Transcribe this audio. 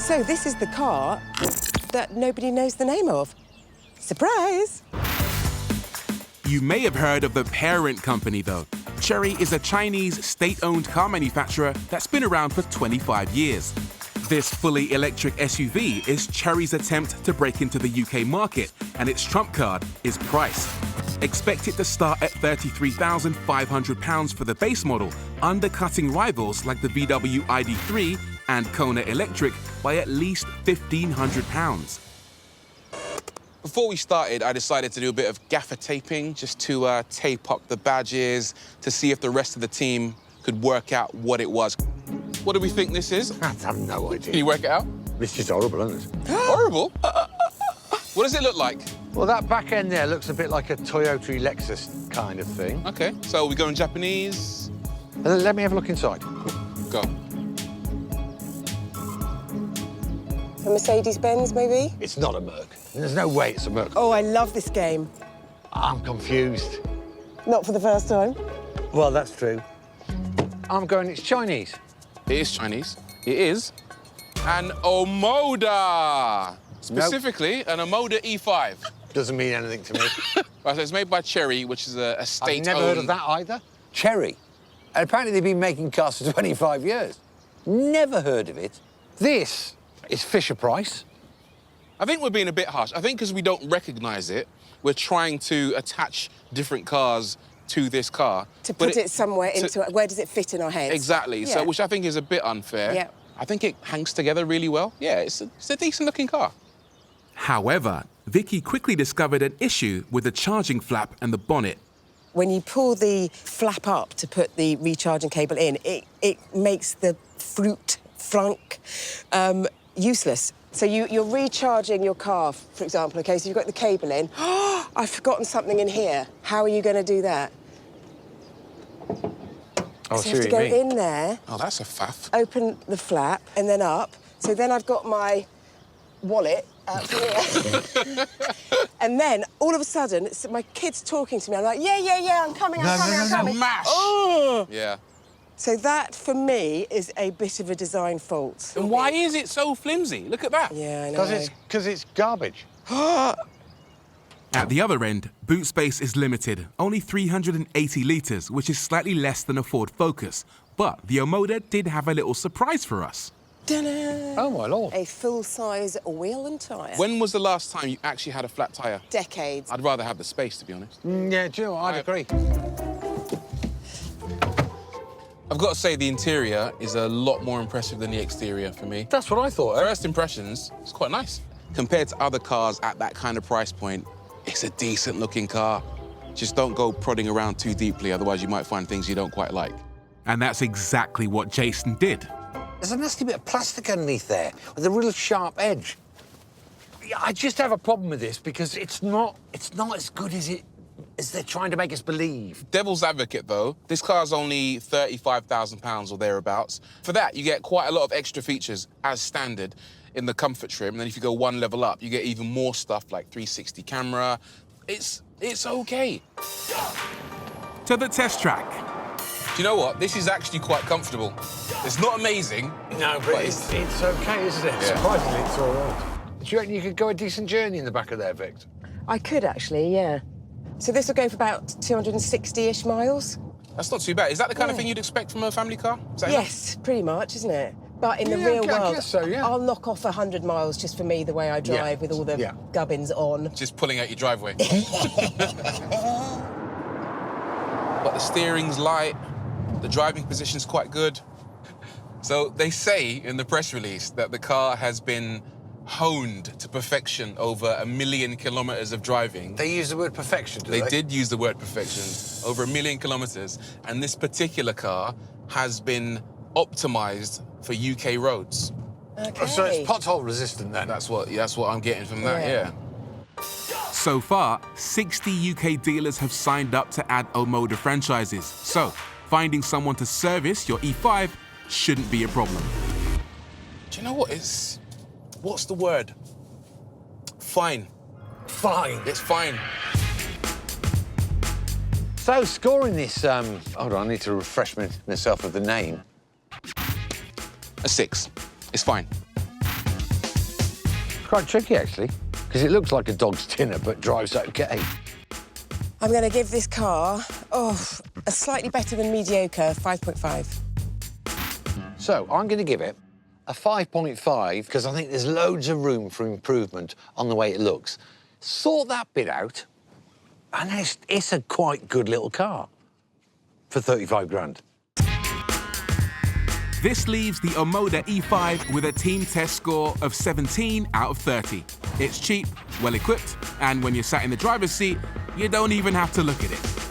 So this is the car that nobody knows the name of. Surprise! You may have heard of the parent company, though. Chery is a Chinese state-owned car manufacturer that's been around for 25 years. This fully electric SUV is Chery's attempt to break into the UK market, and its trump card is price. Expect it to start at £33,500 for the base model, undercutting rivals like the VW ID3 and Kona Electric by at least £1,500. Before we started, I decided to do a bit of gaffer taping just to tape up the badges to see if the rest of the team could work out what it was. What do we think this is? I have no idea. Can you work it out? It's just horrible, isn't it? Horrible? What does it look like? Well, that back end there looks a bit like a Toyota Lexus kind of thing. OK, so we go in Japanese. Let me have a look inside. Go. A Mercedes-Benz, maybe? It's not a Merc. There's no way it's a Merc. Oh, I love this game. I'm confused. Not for the first time. Well, that's true. I'm going, it's Chinese. It is Chinese. It is an Omoda. Specifically, an Omoda E5. Doesn't mean anything to me. Right, so it's made by Chery, which is a state-owned... I've never heard of that either. Chery. And apparently they've been making cars for 25 years. Never heard of it. This is Fisher-Price. I think we're being a bit harsh. I think because we don't recognise it, we're trying to attach different cars to this car. To put it somewhere into it. Where does it fit in our heads? Exactly. Yeah. So, which I think is a bit unfair. Yeah. I think it hangs together really well. Yeah, it's a decent-looking car. However, Vicky quickly discovered an issue with the charging flap and the bonnet. When you pull the flap up to put the recharging cable in, it makes the fruit flunk useless. So you're recharging your car, for example, OK, so you've got the cable in. Oh, I've forgotten something in here. How are you going to do that? Oh, So you have to go in there, Oh, that's a faff. open the flap, and then up. So then I've got my wallet out here. And then, all of a sudden, my kid's talking to me. I'm like, yeah, I'm coming. I'm coming. Mash! Oh! Yeah. So that, for me, is a bit of a design fault. And why is it so flimsy? Look at that. Yeah, I know. Because it's garbage. At the other end, boot space is limited, only 380 litres, which is slightly less than a Ford Focus. But the Omoda did have a little surprise for us. Ta-da! Oh, my Lord. A full-size wheel and tyre. When was the last time you actually had a flat tyre? Decades. I'd rather have the space, to be honest. Yeah, do you know what? I'd agree. I've got to say, the interior is a lot more impressive than the exterior for me. That's what I thought. First impressions, it's quite nice. Compared to other cars at that kind of price point, it's a decent-looking car. Just don't go prodding around too deeply, otherwise you might find things you don't quite like. And that's exactly what Jason did. There's a nasty bit of plastic underneath there with a real sharp edge. I just have a problem with this because it's not as good as they're trying to make us believe. Devil's advocate, though, this car's only £35,000 or thereabouts. For that, you get quite a lot of extra features as standard in the comfort trim. And then if you go one level up, you get even more stuff like 360 camera. It's OK. To the test track. Do you know what? This is actually quite comfortable. It's not amazing. No, but it's OK, isn't it? Yeah. Surprisingly, it's all right. Do you reckon you could go a decent journey in the back of there, Vic? I could, actually, yeah. So this will go for about 260-ish miles? That's not too bad. Is that the kind of thing you'd expect from a family car? Is that enough? Yes, pretty much, isn't it? But in the Yeah, real I world, guess so, yeah. I'll knock off 100 miles just for me, the way I drive, with all the gubbins on. Just pulling out your driveway. But the steering's light, the driving position's quite good. So they say in the press release that the car has been honed to perfection over 1 million kilometres of driving. They use the word perfection, do they? They did use the word perfection, over 1 million kilometres, and this particular car has been optimised for UK roads. Okay. So it's pothole resistant then? That's what I'm getting from that, yeah. So far, 60 UK dealers have signed up to add Omoda franchises. So, finding someone to service your E5 shouldn't be a problem. Do you know what? What's the word? Fine. Fine. It's fine. So, scoring this, hold on, I need to refresh myself with the name. A 6. It's fine. Quite tricky, actually, because it looks like a dog's dinner, but drives okay. I'm going to give this car, a slightly better than mediocre 5.5. So I'm going to give it a 5.5 because I think there's loads of room for improvement on the way it looks. Sort that bit out, and it's a quite good little car for 35 grand. This leaves the Omoda E5 with a team test score of 17 out of 30. It's cheap, well-equipped, and when you're sat in the driver's seat, you don't even have to look at it.